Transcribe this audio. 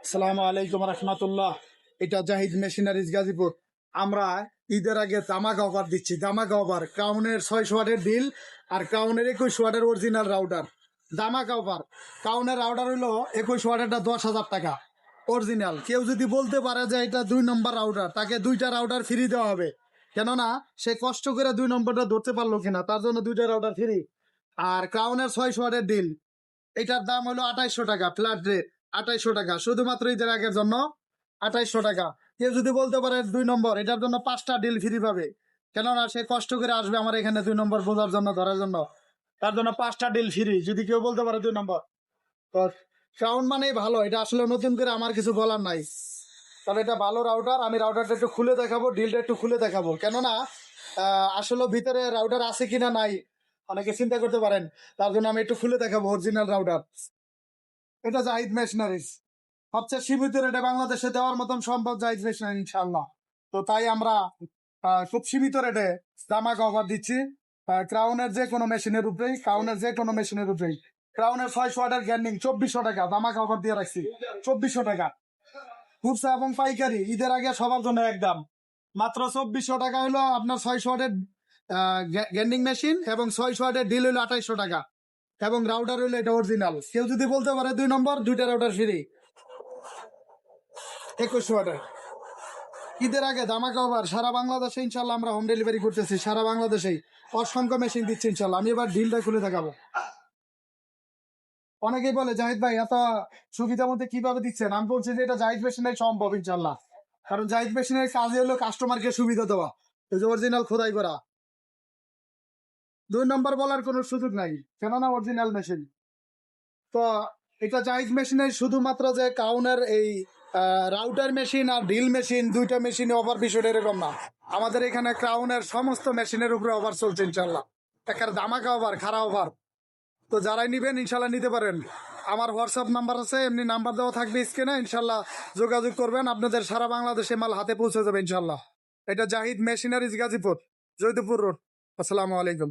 আসসালামু আলাইকুম রহমতুল্লাহ। এটা জাহিদ মেশিনারিজ গাজীপুর। আমরা ঈদের আগে দামাকা অফার দিচ্ছি। দামাকা অফার, ক্রাউনের 600 ওয়াটের ডিল আর ক্রাউনের 21 ওয়াটের অরিজিনাল রাউটার। দামাকা অফার। ক্রাউনের রাউটার হইলো 21 ওয়াটেরটা 10,000 টাকা অরিজিনাল। কেউ যদি বলতে পারে যে এটা 2 নম্বর রাউটার, তাকে 2টা রাউটার ফ্রি দেওয়া হবে। কেননা সে কষ্ট করে 2 নম্বরটা ধরতে পারলো কিনা, তার জন্য 2টা রাউটার ফ্রি। আর ক্রাউনের 600 ওয়াটের ডিল, এটার দাম হলো 2800 টাকা, ফ্ল্যাট রেট 2800 টাকা, শুধুমাত্র ঈদের আগের জন্য 2800 টাকা। কেউ যদি বলতে পারে 2 নম্বর, এটার জন্য 5টা ডিল ফ্রি পাবে। কেননা সে কষ্ট করে আসবে আমার এখানে 2 নম্বর বোঝার জন্য, ধরার জন্য, তার জন্য 5টা ডিল ফ্রি। যদি কেউ বলতে পারে 2 নম্বর, তো সাউন্ড মানেই ভালো। এটা আসলে নতুন করে আমার কিছু বলার নাই। তবে এটা ভালো রাউটার। আমি রাউটারটা একটু খুলে দেখাবো, ডিলটা একটু খুলে দেখাবো। কেননা আসলে ভিতরে রাউটার আছে কিনা নাই অনেকে চিন্তা করতে পারেন, তার জন্য আমি একটু খুলে দেখাবো অরিজিনাল রাউটার। এটা জাহিদ মেশিনারিজ, সবচেয়ে সীমিত রেটে বাংলাদেশে দেওয়ার মতন সম্ভব জাহিদ মেশিনারি ইনশাল্লাহ। তো তাই আমরা খুব সীমিত রেটে দামাকা অফার দিচ্ছি। ক্রাউনের যে কোনো মেশিনের উপরেই, ক্রাউনের 600 ওয়াটের গ্যান্ডিং 2400 টাকা দামাকা অফার দিয়ে রাখছি। 2400 টাকা খুচরা এবং পাইকারি ঈদের আগে সবার জন্য একদম মাত্র 2400 টাকা হলো আপনার 600 ওয়াটের গ্যান্ডিং মেশিন, এবং 600 ওয়াটের ডিল হলো 2800 টাকা, এবং রাউটার হইলো এটা অরিজিনাল। কেউ যদি বলতে পারে 2 নম্বর, 2টা রাউটার ফ্রি 2100 ওয়াটের। ঈদের আগে ধামাকা অফার সারা বাংলাদেশে ইনশাল্লাহ আমরা হোম ডেলিভারি করতেছি। সারা বাংলাদেশেই অসংখ্য মেশিন দিচ্ছি ইনশাল্লাহ। আমি এবার ডিলটা খুলে দেখাবো। অনেকেই বলে জাহিদ ভাই এত সুবিধার মধ্যে কিভাবে দিচ্ছেন? আমি বলছি যে এটা জাহিদ মেশিনারি সম্ভব ইনশাল্লাহ। কারণ জাহিদ মেশিনের কাজে হলো কাস্টমারকে সুবিধা দেওয়া। এই যে অরিজিনাল খোদাই করা, 2 নম্বর বলার কোনো সুযোগ নাই, কেননা অরিজিনাল মেশিন। তো এটা জাহিদ মেশিনের শুধুমাত্র যে কাউনের এই রাউটার মেশিন আর ড্রিল মেশিন, 2টা মেশিনে অফার বিষয়টা এরকম না। আমাদের এখানে ক্রাউনের সমস্ত মেশিনের উপরে অফার চলছে ইনশাল্লাহ। একের ধামাকা অফার, খারাপ অফার। তো যারাই নিবেন ইনশাল্লাহ নিতে পারেন। আমার হোয়াটসঅ্যাপ নাম্বার আছে, এমনি নাম্বার দেওয়া থাকবে স্ক্রিনে, ইনশাল্লাহ যোগাযোগ করবেন। আপনাদের সারা বাংলাদেশে মাল হাতে পৌঁছে যাবে ইনশাল্লাহ। এটা জাহিদ মেশিনারিজ গাজীপুর, জয়দেবপুর রোড। আসসালামু আলাইকুম।